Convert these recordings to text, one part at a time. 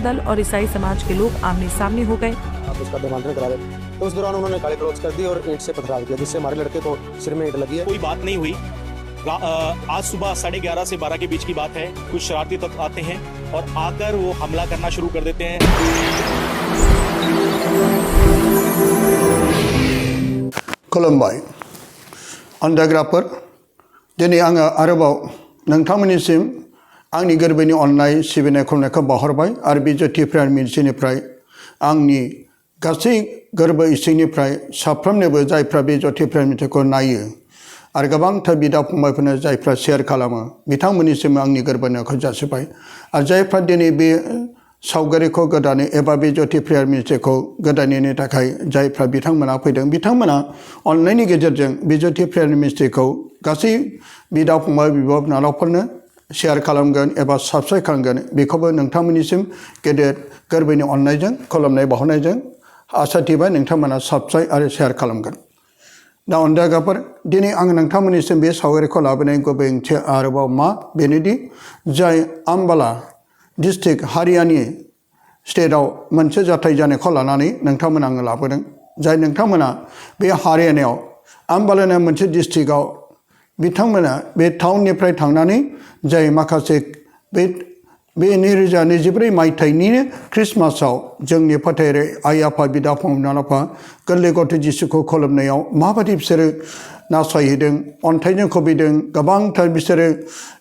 दल और ईसाई समाज के लोग आमने सामने हो गए। आप उसका धर्मांतरण करा रहे, तो उस दौरान उन्होंने गाली गलौज कर दी और ईंट से पथराव किया, जिससे हमारे लड़के को सिर में ईंट लगी है। कोई बात नहीं हुई। आज सुबह 11:30 से 12 के बीच की बात है। कुछ शरारती तत्व आते हैं और आकर वो हमला करना शुरू कर देते हैं। खुलुमबाय अन्दाग्राफोर, दिनै आङो आरोबाव नोंथांमोननिसिम आंनि गोरबोनि अननाय सिबिनाय खुलुमनायखौ बावहरबाय आरो बे ज्योति प्रेयार मिनिस्ट्रिनिफ्राय आंनि गासै गोरबो इसिंनिफ्राय साफ्रोमनोबो जायफ्रा बे ज्योति प्रेयार मिनिस्ट्रिखौ नायो आरो गोबांथार बिदा फंबायफोरनो जायफ्रा शेयार खालामो बिथांमोननिसिम आंनि गोरबोनायखौ जासिबाय आरो जायफ्रा दिनै बे सावगारिखौ गोदानै एबा बे ज्योति प्रेयार मिनिस्ट्रिखौ गोदानैनि थाखाय जायफ्रा बिथांमोना फैदों बिथांमोना अननायनि गेजेरजों बे ज्योति प्रेयार मिनिस्ट्रिखौ गासै बिदा फंबाय बिब' बिनानावफोरनो शेयार खालामगोन एबा साबस्क्राइब खालामगोन, बेखौबो नोंथांमोननिसिम गेदेर गोरबोनि अननायजों खुलुमनाय बावहरनायजों आसा थिबाय नोंथांमोना साबस्क्राइब आरो शेयार खालामगोन। दा अन्दागाफोर, दिनै आं नोंथांमोननिसिम बे सावगारिखौ लाबोनाय गुबै ओंथिया आरोबाव मा बेनोदि जाय आम्बाला डिस्ट्रिक्ट हारियानि स्टेटआव मोनसे जाथाय जानायखौ लानानै नोंथांमोना आङो लाबोदों। जाय नोंथांमोना बे हारियानायाव आम्बालाना मोनसे डिस्ट्रिक्टआव बिथांमोना बे टाउननिफ्राय थांनानै जाय माखासे बे 2024 मायथाइनिनो ख्रिस्टमासाव जोंनि फोथायनाय आइ आफा बिदा फंबाय बिनानावफ्रा गोरलै गथ' जिसुखौ खुलुमनायाव माबायदि बिसोरो नासयहैदों, अन्थाइजों खुबैदों, गोबांथार बिसोरो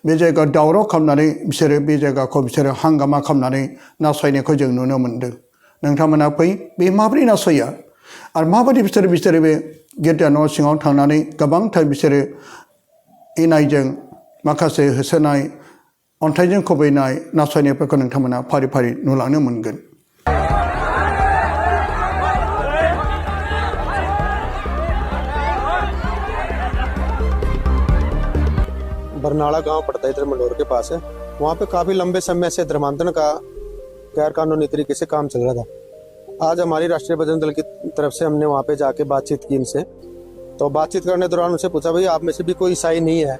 बे जायगायाव दावराव खालामनानै बिसोरो बे जायगाखौ बिसोरो हांगामा खालामनानै नासयनायखौ जों नुनो मोन्दों। नोंथांमोना फै, बे माबोरै नासया आरो माबायदि बिसोरो बे गिर्जा न' सिङाव थांनानै गोबांथार बिसोरो इनायजों माखासे होसोनाय, अन्थाइजों खुबैनाय, नासयनायफोरखौ नोंथांमोना फारि फारि नुलांनो मोनगोन। बरनाला गांव पड़ता है, इधर मंडोर के पास है। वहाँ पे काफी लंबे समय से धर्मांतरण का गैर कानूनी तरीके से काम चल रहा था। आज हमारी राष्ट्रीय बजरंग दल की तरफ से हमने वहाँ पे जाके बातचीत की इनसे। तो बातचीत करने दौरान उनसे पूछा, भाई आप में से भी कोई ईसाई नहीं है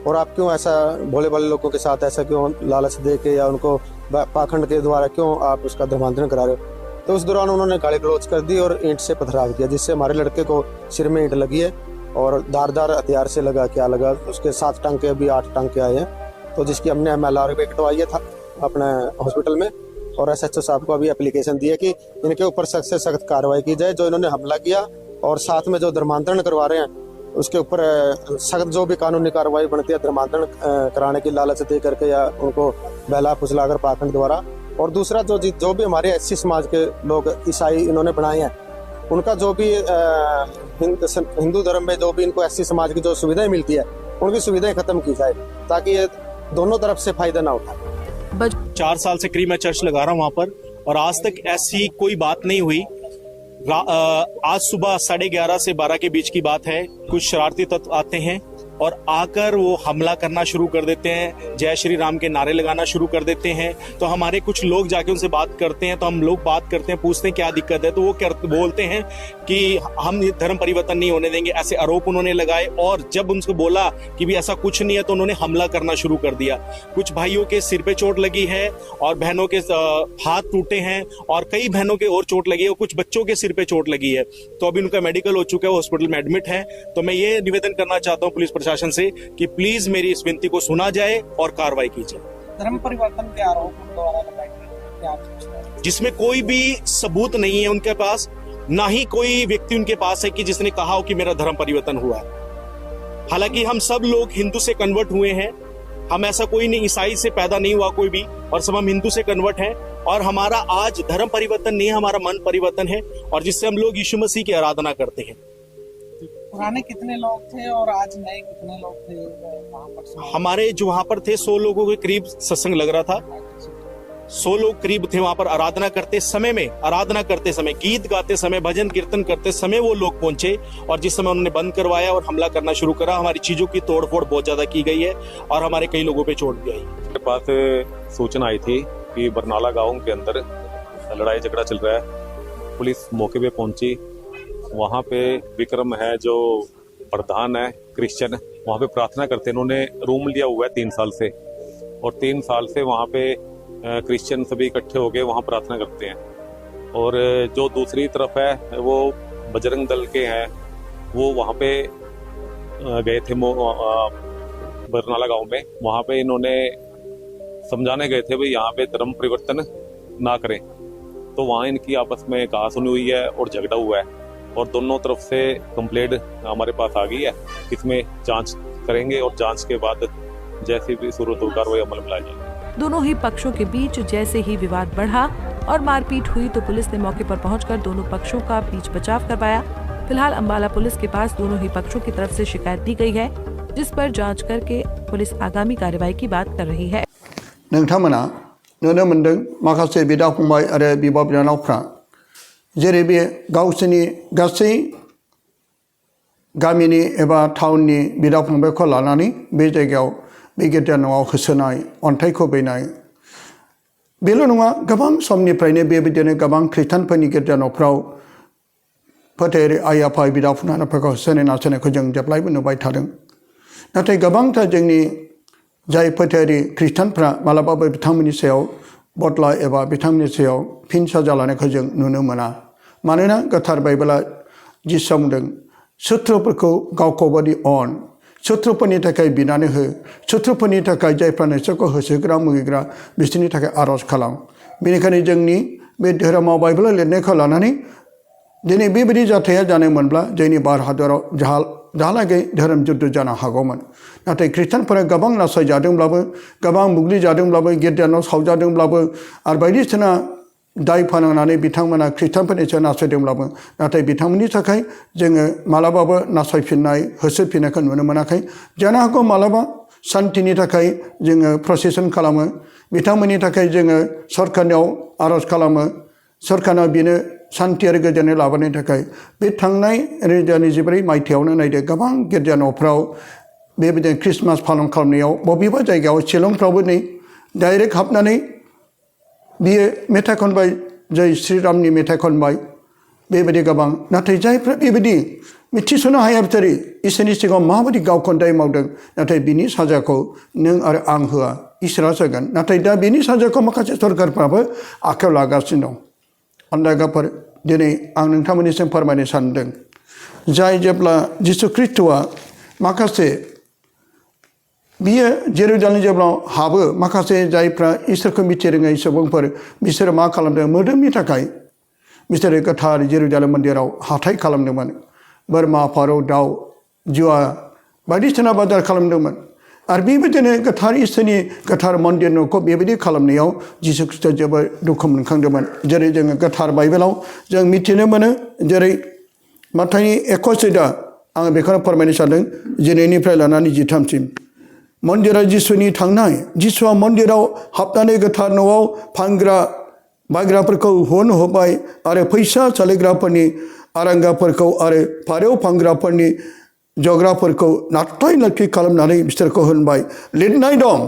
और आप क्यों ऐसा भोले भाले लोगों के साथ ऐसा क्यों लालच दे के या उनको पाखंड के द्वारा क्यों आप उसका धर्मांतरण करा रहे हो। तो उस दौरान उन्होंने गाली गलौज कर दी और ईंट से पथराव किया, जिससे हमारे लड़के को सिर में ईंट लगी है और धारदार हथियार से लगा, क्या लगा, उसके 7 टांके अभी 8 टांके आए हैं। तो जिसकी हमने MLR भी कटवाई है था अपने हॉस्पिटल में और SHO साहब को अभी एप्लीकेशन दी है कि इनके ऊपर सख्त से सख्त कार्रवाई की जाए। जो इन्होंने हमला किया और साथ में जो धर्मांतरण करवा रहे हैं उसके ऊपर सख्त जो भी कानूनी कार्रवाई बनती है धर्मांतरण कराने की लालच दे करके या उनको बहला फुसलाकर पाखंड द्वारा। और दूसरा जो भी हमारे SC समाज के लोग ईसाई इन्होंने बनाए हैं, उनका जो भी हिंदू धर्म में जो भी इनको SC समाज की जो सुविधाएं मिलती है उनकी सुविधाएं खत्म की जाए ताकि ये दोनों तरफ से फायदा ना उठाए। 4 साल से करीब मैं चर्च लगा रहा हूँ वहाँ पर और आज तक ऐसी कोई बात नहीं हुई। आज सुबह 11:30 से 12 के बीच की बात है। कुछ शरारती तत्व आते हैं और आकर वो हमला करना शुरू कर देते हैं, जय श्री राम के नारे लगाना शुरू कर देते हैं। तो हमारे कुछ लोग जाके उनसे बात करते हैं, तो हम लोग बात करते हैं, पूछते हैं क्या दिक्कत है, तो वो बोलते हैं कि हम धर्म परिवर्तन नहीं होने देंगे, ऐसे आरोप उन्होंने लगाए। और जब उनको बोला कि भी ऐसा कुछ नहीं है तो उन्होंने हमला करना शुरू कर दिया। कुछ भाइयों के सिर पे चोट लगी है और बहनों के हाथ टूटे हैं और कई बहनों के और चोट लगी है और कुछ बच्चों के सिर पे चोट लगी है। तो अभी उनका मेडिकल हो चुका है, हॉस्पिटल में एडमिट है। तो मैं ये निवेदन करना चाहता हूँ पुलिस प्रशासन से कि प्लीज मेरी इस विनती को सुना जाए और कार्रवाई की जाए। धर्म परिवर्तन के आरोप द्वारा लगाए गए, जिसमें कोई भी सबूत नहीं है उनके पास, ना ही कोई व्यक्ति उनके पास है कि जिसने कहा हो कि मेरा धर्म परिवर्तन हुआ है। हालांकि हम सब लोग हिंदू से कन्वर्ट हुए हैं, हम ऐसा कोई नहीं, ईसाई से पैदा नहीं हुआ कोई भी, और सब हम हिंदू से कन्वर्ट हैं। और हमारा आज धर्म परिवर्तन नहीं है, हमारा मन परिवर्तन है और जिससे हम लोग यीशु मसीह की आराधना करते हैं। पुराने कितने लोग थे और आज नए कितने लोग थे वहाँ पर? हमारे जो वहाँ पर थे 100 लोगों के करीब सत्संग लग रहा था। 100 लोग करीब थे वहाँ पर। आराधना करते समय, गीत गाते समय, भजन कीर्तन करते समय वो लोग पहुंचे और जिस समय उन्होंने बंद करवाया और हमला करना शुरू करा। हमारी चीजों की तोड़फोड़ बहुत ज्यादा की गई है और हमारे कई लोगों पे चोट भी आई। मेरे पास सूचना आई थी कि बरनाला गांव के अंदर लड़ाई झगड़ा चल रहा है। पुलिस मौके पे पहुंची। वहाँ पे विक्रम है जो प्रधान है क्रिश्चियन, वहाँ पे प्रार्थना करते हैं। इन्होंने रूम लिया हुआ है 3 साल से और 3 साल से वहाँ पे क्रिश्चियन सभी इकट्ठे होकर वहाँ प्रार्थना करते हैं। और जो दूसरी तरफ है वो बजरंग दल के हैं, वो वहाँ पे गए थे बरनाला गांव में। वहाँ पे इन्होंने समझाने गए थे भाई यहाँ पे धर्म परिवर्तन ना करें, तो वहाँ इनकी आपस में कहासुनी हुई है और झगड़ा हुआ है और दोनों तरफ से कंप्लेंट हमारे पास आ गई है। इसमें जांच करेंगे और जांच के बाद जैसी भी सूरत हो कार्रवाई अमल में लाई जाएगी। दोनों ही पक्षों के बीच जैसे ही विवाद बढ़ा और मारपीट हुई तो पुलिस ने मौके पर पहुंचकर दोनों पक्षों का बीच बचाव करवाया। फिलहाल अम्बाला पुलिस के पास दोनों ही पक्षों की तरफ से शिकायत दी गई है, जिस पर जांच करके पुलिस आगामी कार्रवाई की बात कर रही है। नोंथांमोना नुनो मोनदों माखासे बिदा फंबाय आरो बिब' बिनानावफ्रा जेरै बे गावसोरनि गासै गामिनि एबा टाउननि बिदा फंबायखौ लानानै बे जायगायाव बे गिर्जा न'आव होसोनाय, अन्थाइ खुबैनाय, बेल' नङा, गोबां समनिफ्रायनो बेबायदिनो गोबां खृष्टानफोरनि गिर्जा न'फ्राव फोथायारि आइ आफा बिदा फंबायफोरखौ होसोनाय नासयनायखौ जों जेब्लायबो नुबाय थादों। नाथाय गोबांथार जोंनि जाय फोथायारि खृष्टानफ्रा मालाबाबो बिथांमोननि सायाव बदला एबा बिथांमोननि सायाव फिन साजा लानायखौ जों नुनो मोना। मानोना गोथार बाइबेला जिसुआ बुंदों, शत्रुफोरखौ गावखौ बादि अन, शत्रुफोरनि थाखाय बिनानै हो, शत्रुफोरनि थाखाय जायफ्रा नोंसोरखौ होसोग्रा मुगैग्रा बिसोरनि थाखाय आरज खालाम। बेनिखायनो जोंनि बे धोरोमाव बाइबेलाव लिरनायखौ लानानै दिनै बेबायदि जाथाया जानायमोनब्ला जोंनि भारत हादराव दाहालागै धोरोम जुद्ध जानो हागौमोन। नाथाय खृष्टानफोरा गोबां नासयजादोंब्लाबो, गोबां बुग्लिजादोंब्लाबो, गिर्जा न' सावजादोंब्लाबो आरो बायदिसिना दाय फोनांनानै बिथांमोना खृष्टानफोरनि सायाव नासयदोंब्लाबो, नाथाय बिथांमोननि थाखाय जोङो मालाबाबो नासयफिननाय, होसोफिननायखौ नुनो मोनाखै। जानो हागौ मालाबा शान्तिनि थाखाय जोङो प्रसेसन खालामो, बिथांमोननि थाखाय जोङो सरकारनियाव आरज खालामो, सरकारनाव बिनो शान्ति आरो गोजोननाय लाबोनायनि थाखाय। बे थांनाय 2024 मायथाइयावनो नायदो, गोबां गिर्जा न'फ्राव बेबायदिनो ख्रिस्टमास पालन खालामनायाव बबेबा जायगायाव शिलंफ्रावबो नै डाइरेक्ट हाबनानै बियो मेथाइ खनबाय, जय श्रीरामनि मेथाइ खनबाय, बेबायदि गोबां। नाथाय जायफ्रा बेबायदि मिथिस'नो हाया बिसोरो इसोरनि सिगाङाव माबायदि गावखौ दाय मावदों, नाथाय बिनि साजाखौ नों आरो आं होआ, इसोरा होगोन। नाथाय दा बिनि साजाखौ माखासे सरकारफ्राबो आखायाव लागासिनो दं। अन्दायगाफोर, दिनै आं नोंथांमोननिसिम फोरमायनो सानदों, जाय जेब्ला जिसु ख्रिस्ट'आ माखासे बियो जेरुजालेम जेब्ला हाबो, माखासे जायफ्रा इसोरखौ मिथिरोङै सुबुंफोर बिसोरो मा खालामदों, मोदोमनि थाखाय बिसोरो गोथार जेरुजालेम मन्दिराव हाथाइ खालामदोंमोन। बोरमा, फारौ, दाउ, जुवा बायदिसिना बाजार खालामदोंमोन। आरो बेबायदिनो गोथार इसोरनि गोथार मन्दिर न'खौ बेबायदि खालामनायाव जिसु ख्रिस्ट'आ जोबोद दुखु मोनखांदोंमोन। जेरै जोङो गोथार बाइबेलाव जों मिथिनो मोनो, जेरै माथाइनि 21 आङो बेखौनो फोरमायनो सानदों, जिनैनिफ्राय लानानै 13सिम। मन्दिरा जिसुनि थांनाय, जिसुआ मन्दिराव हाबनानै गोथार न'आव फानग्रा बायग्राफोरखौ होन होबाय आरो फैसा सालायग्राफोरनि आरांगाफोरखौ आरो फारौ फानग्राफोरनि जग्राफोरखौ नारख्लाय नारख्लि खालामनानै बिसोरखौ होनबाय, लिरनाय दं,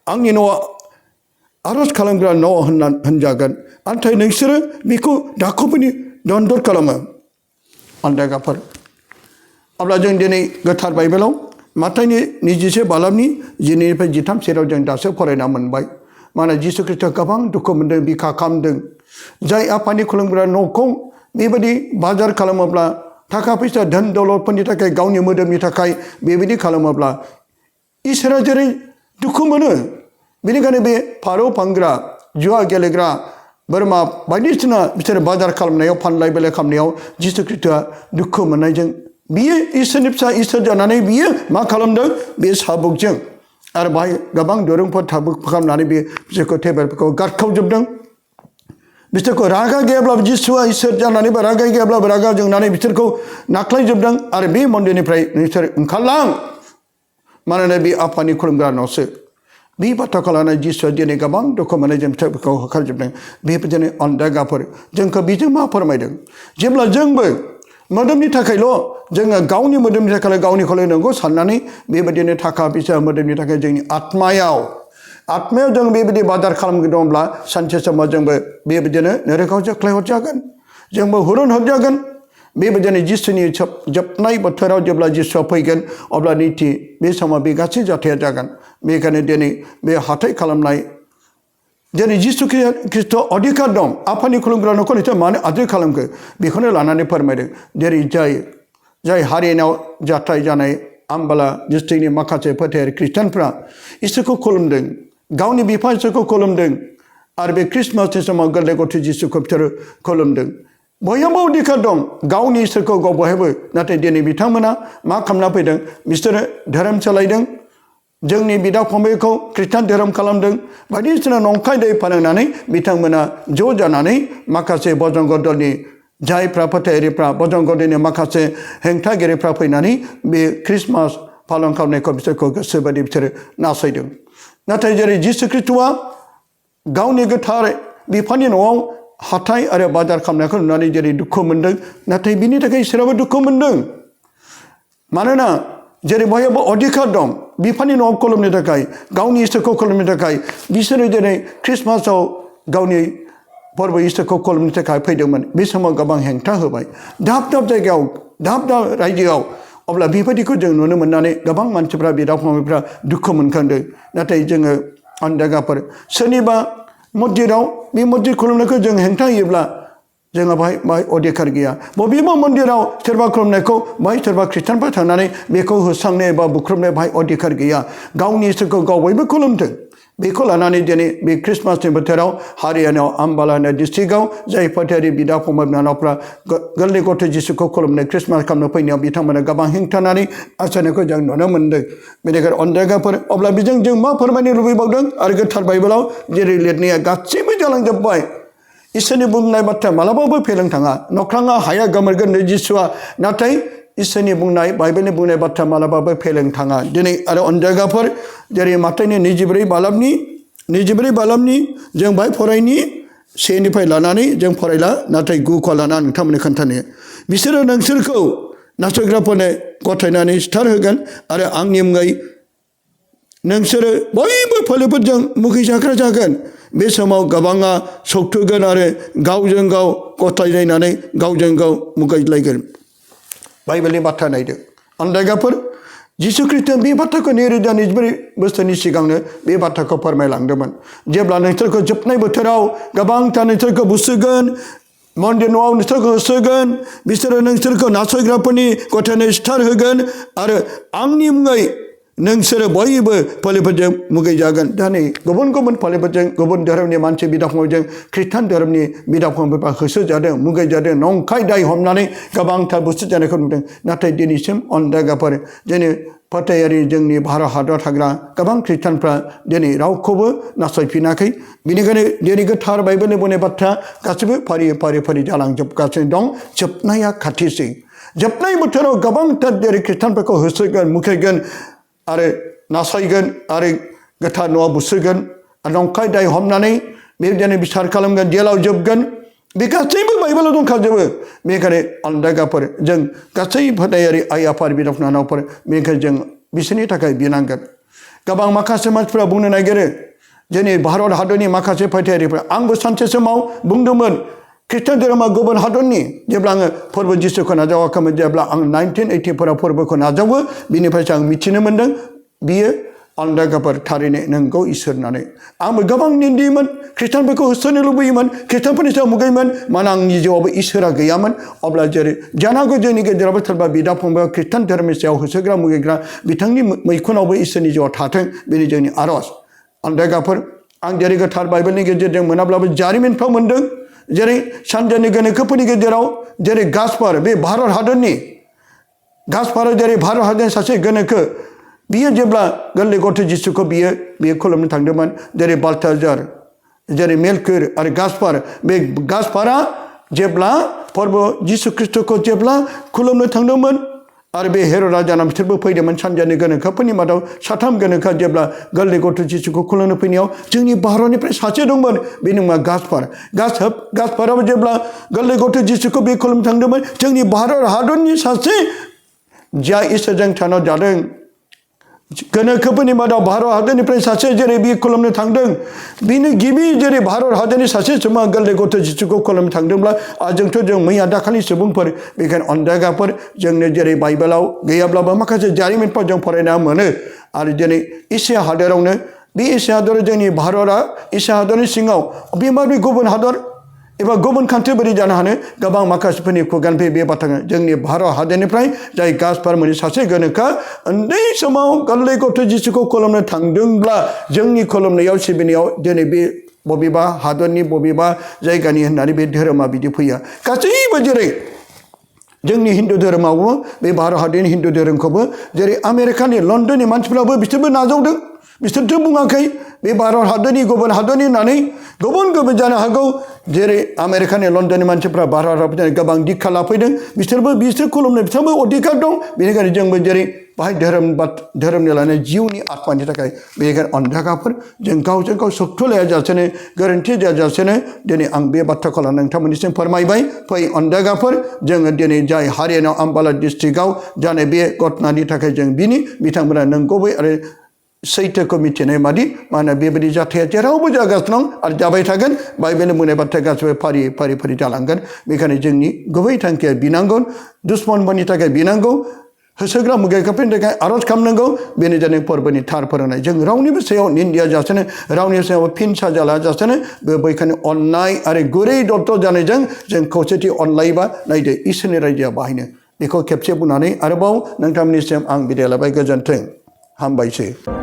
आंनि न'आ आरज खालामग्रा न' होनजागोन, नाथाय नोंसोरो बेखौ डाकुफोरनि दन्दर खालामो। अन्दायगाफोर, अब्ला जों दिनै गोथार बाइबेलाव माथाइनि 21 बालाबनि 2निफ्राय 13 सेराव जों दासो फरायना मोनबाय। मानो जिसु ख्रिस्ट'आ गोबां दुखु मोनदों, बिखा खालामदों। जाय आफानि खुलुमग्रा न'खौ बेबायदि बाजार खालामोब्ला, थाखा फैसा धोन दौलतफोरनि थाखाय, गावनि मोदोमनि थाखाय बेबायदि खालामोब्ला इसोरा जेरै दुखु मोनो, बेनिखायनो बे फारौ फानग्रा, जुवा गेलेग्रा, बोरमा बायदिसिना बिसोरो बाजार खालामनायाव, फानलाय बायलाय खालामनायाव जिसु ख्रिस्ट'आ दुखु मोननायजों बियो इसोरनि फिसा इसोर जानानै बियो मा खालामदों, बे साबुकजों आरो बाहाय गोबां दुरुंफोर थाबुक खालामनानै बे बिसोरखौ टेबोलफोरखौ गारखावजोबदों। बिसोरखौ रागा गैयाब्लाबो, जिसुआ इसोर जानानैबो रागा गैयाब्लाबो रागा जोंनानै बिसोरखौ नाख्लायजोबदों आरो बे मन्दिरनिफ्राय नोंसोर ओंखारलां, मानोना बे आफानि खुलुमग्रा न'सो। बे बाथ्राखौ लानानै जिसुआ दिनै गोबां दुखु मोननाय जों बिसोरखौ होखारजोबदों। बेबायदिनो अन्दायगाफोर, जोंखौ बेजों मा फोरमायदों, जेब्ला जोंबो मोदोमनि थाखायल' जोङो गावनि मोदोमनि थाखाय गावनिखौल' नंगौ साननानै बेबायदिनो थाखा फैसा मोदोमनि थाखाय जोंनि आत्मायाव जों बेबायदि बाजार खालामगोन दंब्ला सानसे समाव जोंबो बेबायदिनो नरकाव जोख्लाय हरजागोन, जोंबो हुरुन हरजागोन। बेबायदिनो जिसुनि जोबनाय बोथोराव जेब्ला जिसुआ फैगोन, अब्ला निथि बे समाव बे गासै जाथाया जागोन। बेनिखायनो दिनै बे हाथाइ खालामनाय जेरै जिसु ख्रिस्ट' अधिकार दं आफानि खुलुमग्रा न'खरनिफ्राय मानो आद्रि खालामखो बेखौनो लानानै फोरमायदों जेरै जाय हारिनाव जाथाय जानाय आम्बाला डिस्ट्रिक्टनि माखासे फोथायारि ख्रिस्टानफ्रा इसोरखौ खुलुमदों गावनि बिफा इसोरखौ खुलुमदों आरो बे ख्रिस्टमासनि समाव गोरलै गथ' जिसुखौ बिसोरो खुलुमदों बयहाबो अधिकार दं गावनि इसोरखौ गाव बयहाबो नाथाय दिनै बिथांमोना मा खालामना फैदों बिसोरो धोरोम सोलायदों जोंनि बिदा फंबायखौ ख्रिस्टान धोरोम खालामदों बायदिसिना नंखाय दै फोरोंनानै बिथांमोना ज' जानानै माखासे बजरंग दलनि जायफ्रा फोथायारिफ्रा बजरंग दलनि माखासे हेंथागिरिफ्रा फैनानै बे ख्रिस्टमास पालन खालामनायखौ बिसोरखौ गोसोबायदि बिसोरो नासयदों नाथाय जेरै जिसु ख्रिस्ट'आ गावनि गोथार बिफानि न'आव हाथाय आरो बाजार खालामनायखौ नुनानै जेरै दुखु मोन्दों नाथाय बिनि थाखाय इसोराबो दुखु मोन्दों मानोना जेरै बयहाबो अधिकार दं बिफानि न'आव खुलुमनो थाखाय गावनि इसोरखौ खुलुमनो थाखाय बिसोरो जेरै ख्रिस्टमासाव गावनि फोरबो इसोरखौ खुलुमनो थाखाय फैदोंमोन बे समाव गोबां हेंथा होबाय दाब दाब जायगायाव दाब दाब रायजोआव अब्ला बेबायदिखौ जों नुनो मोननानै गोबां मानसिफ्रा बिदा फंबायफ्रा दुखु मोनखांदों नाथाय जोङो जायगाफोर सोरनिबा मन्दिराव बे मन्दिर खुलुमनायखौ जों हेंथा होयोब्ला जोंहा बाहाय अधिकार गैया बबेबा मन्दिराव सोरबा खुलुमनायखौ बाहाय सोरबा ख्रिस्टानफोर थांनानै बेखौ होस्रांनो एबा बुख्रुबनो बाहाय अधिकार गैया गावनि इसोरखौ गाव बयबो खुलुमथों बेखौ लानानै दिनै बे ख्रिस्टमासनि बोथोराव हारियानाव आम्बाला होननाय डिस्ट्रिक्टआव जाय फोथायारि बिदा फंबाय बिनानावफ्रा गोरलै गथ' जिसुखौ खुलुमनो ख्रिस्टमास खालामनो फैनायाव बिथांमोना गोबां हेंथानानै आसारनायखौ जों नुनो मोन्दों बेनिखायनो अनजायगाफोर अब्ला बेजों जों मा फोरमायनो लुबैबावदों आरो गोथार बाइबेलाव जेरै लिरनाया गासैबो जालांजोब्बाय इसोरनि बुंनाय बाथ्रा मालाबाबो फेलें थाङा नख्राङा हाया गोमोरगोन जिसुआ नाथाय इसोरनि बुंनाय बाइबेलनि बुंनाय बाथ्रा मालाबाबो फेलें थाङा दिनै आरो अनजायगाफोर जेरै माथाइनि 24 बालामनि जों बाहाय फरायनि 1 लानानै जों फरायला नाथाय 9 लानानै नोंथांमोननो खोन्थानो बिसोरो नोंसोरखौ नासयग्राफोरनो गथायनानै सिथारहोगोन आरो आंनि मुङै नोंसोरो बयबो फोलेरफोरजों मुगैजाग्रा जागोन बे समाव गोबाङा सौथुगोन आरो गावजों गाव गथायलायनानै गावजों गाव मुगैलायगोन बाइबेलनि बाथ्रा नायदो अनजायगाफोर जिसु ख्रिस्ट'आ बे बाथ्राखौ 2024 बोसोरनि सिगांनो बे बाथ्राखौ फोरमायलांदोंमोन जेब्ला नोंसोरखौ जोबनाय बोथोराव गोबांथार नोंसोरखौ बुसोगोन मन्दिर न'आव नोंसोरखौ होसोगोन बिसोरो नोंसोरखौ नासयग्राफोरनि गथायनो सिथार होगोन आरो आंनि मुङै नोंसोरो बयबो फोलेरफोरजों मुगैजागोन दा नै गुबुन गुबुन फोलेरफोरजों गुबुन धोरोमनि मानसि बिदा फंबायजों ख्रिस्टान धोरोमनि बिदा फंबायफ्रा होसोजादों मुगैजादों नंखाय दाय हमनानै गोबांथार बुस्थु जानायखौ नुदों नाथाय दिनैसिम अनजायगाफोर दिनै फोथायारि जोंनि भारत हादराव थाग्रा गोबां ख्रिस्टानफ्रा दिनै रावखौबो नासयफिनाखै बेनिखायनो दिनै गोथार बाइबेलनि बुंनाय बाथ्रा गासैबो फारि जालांजोबगासिनो दं जोबनाया खाथिसै जोबनाय बोथोराव गोबांथार जेरै ख्रिस्टानफोरखौ होसोगोन मुगैगोन आरो नासयगोन आरो गोथार न'आव बुसोगोन नंखाय दाय हमनानै बेबायदिनो बिसार खालामगोन जेलाव जोबगोन बे गासैबो बाइबेलाव दंखाजोबो बेनिखायनो अनजायगाफोर जों गासै फोथायारि आइ आफा बिदा फंबायफोर बेनिखायनो जों बिसोरनि थाखाय बिनांगोन गोबां माखासे मानसिफ्रा बुंनो नागिरो जोंनि भारत हादरनि माखासे फोथायारिफ्रा आंबो सानसे समाव बुंदोंमोन ख्रिस्टान धोरोमा गुबुन हादरनि जेब्ला आङो फोरबो जिसुखौ नाजावाखैमोन जेब्ला आं 1980 फोरबोखौ नाजावो बिनिफ्रायसो आं मिथिनो मोन्दों बियो अनजायगाफोर थारैनो नोंगौ इसोर होननानै आंबो गोबां निन्दियोमोन ख्रिस्टानफोरखौ होसोनो लुबैयोमोन ख्रिस्टानफोरनि सायाव मुगैयोमोन मानो आंनि जिउआवबो इसोरा गैयामोन अब्ला जेरै जानांगौ जोंनि गेजेरावबो सोरबा बिदा फंबाय ख्रिस्टान धोरोमनि सायाव होसोग्रा मुगैग्रा बिथांनि मैखुनावबो इसोरनि जिउआव थाथों बेनि जोंनि आर'ज अनजायगाफोर आं जेरै गोथार बाइबेलनि गेजेरजों मोनाब्लाबो जारिमिनफ्राव मोन्दों जेरै सानजानि गोनोखोफोरनि गेजेराव जेरै गास्पार बे भारत हादरनि गास्पारा जेरै भारत हादरनि सासे गोनोखो बियो जेब्ला गोरलै गथ' जिसुखौ बियो खुलुमनो थांदोंमोन जेरै बाल्टाजार जेरै मेलकुर आरो गास्पार बे गास्पारा जेब्ला फोरबो जिसु ख्रिस्ट'खौ जेब्ला खुलुमनो थांदोंमोन आरो बे हेर'द राजाना बिसोरबो फैदोंमोन सानजानि गोनोखोफोरनि मादाव 3 गोनोखोआ जेब्ला गोरलै गथ' जिसुखौ खुलुमनो फैनायाव जोंनि भारतनिफ्राय सासे दंमोन बेनि मुङा गास्पाराबो जेब्ला गोरलै गथ' जिसुखौ बे खुलुमनो थांदोंमोन जोंनि भारत हादरनि सासे जा इसोरजों थानाव जादों गोनोखोफोरनि मादाव भारत हादरनिफ्राय सासे जेरै बे खुलुमनो थांदों बिनो गिबि जेरै भारत हादरनि सासे सुबुङा गोरलै गथ' जिसुखौ खुलुमनो थांदोंब्ला जोंथ' जों मैया दाखालि सुबुंफोर बेखायनो अनजायगाफोर जोंनो जेरै बाइबेलाव गैयाब्लाबो माखासे जारिमिनफोर जों फरायना मोनो आरो दिनै एसिया हादोरावनो बे एसिया हादर जोंनि भारतआ एसिया हादरनि सिङाव बे माबोरै गुबुन हादर एबा गुबुन कान्ट्रि बोरै जानो हानो गोबां माखासेफोरनि खुगानिफ्राय बे बाथ्राखौ जोंनि भारत हादरनिफ्राय जाय गास्पार मुंनि सासे गोनोखोआ उन्दै समाव गोरलै गथ' जिसुखौ खुलुमनो थांदोंब्ला जोंनि खुलुमनायाव सिबिनायाव दिनै बे बबेबा हादरनि बबेबा जायगानि होननानै बे धोरोमा बिदि फैया गासैबो जेरै जोंनि हिन्दु धोरोमावबो बे भारत हादरनि हिन्दु धोरोमखौबो जेरै आमेरिकानि लन्डननि मानसिफ्राबो बिसोरबो नाजावदों बिसोरथ' बुङाखै बे भारत हादरनि गुबुन हादरनि होननानै गुबुन गुबुन जानो हागौ जेरै आमेरिकानि लन्डननि मानसिफ्रा भारत हादराव गोबां दिक्षा लाफैदों बिसोर खुलुमनो बिसोरबो अधिकार दं बेनिखायनो जोंबो जेरै बाहाय धोरोमनि लानाय जिउनि आत्मानि थाखाय बेनिखायनो अन्धागाफोर जों गावजों गाव सुखु लायाजासेनो गोरोन्थि जायाजासेनो दिनै आं बे बाथ्राखौ लानानै नोंथांमोननिसिम फोरमायबाय फै अन्धागाफोर जोङो दिनै जाय हारियाना आम्बाला डिस्ट्रिक्टआव जानाय बे घटनानि थाखाय जों बिथांमोना नंगुबै आरो सैथोखौ मिथिनाय बादि मानो बेबायदि जाथाया जेरावबो जागासिनो दं आरो जाबाय थागोन बाइबेलनि बुंनाय बाथ्राया गासिबो फारि फारि जालांगोन बेखायनो जोंनि गुबै थांखिया बिनांगौ दुश्मनफोरनि थाखाय बिनांगौ होसोग्रा मुगाफोरनि थाखाय आरज खालामनांगौ बेनो जादों फोरबोनि थार फोरोंनाय जों रावनिबो सायाव निन्दिया जासेनो रावनिबो सायाव फिन साजा लाजासेनो बेखायनो अननाय आरो गुरै दत्त जानायजों जों खौसेथि अनलायोबा नायदो इसोरनि रायजोआ बाहायनो बेखौ खेबसे बुंनानै आरोबाव नोंथांमोननिसिम आं बिदाय लाबाय गोजोन्थों हामबायसै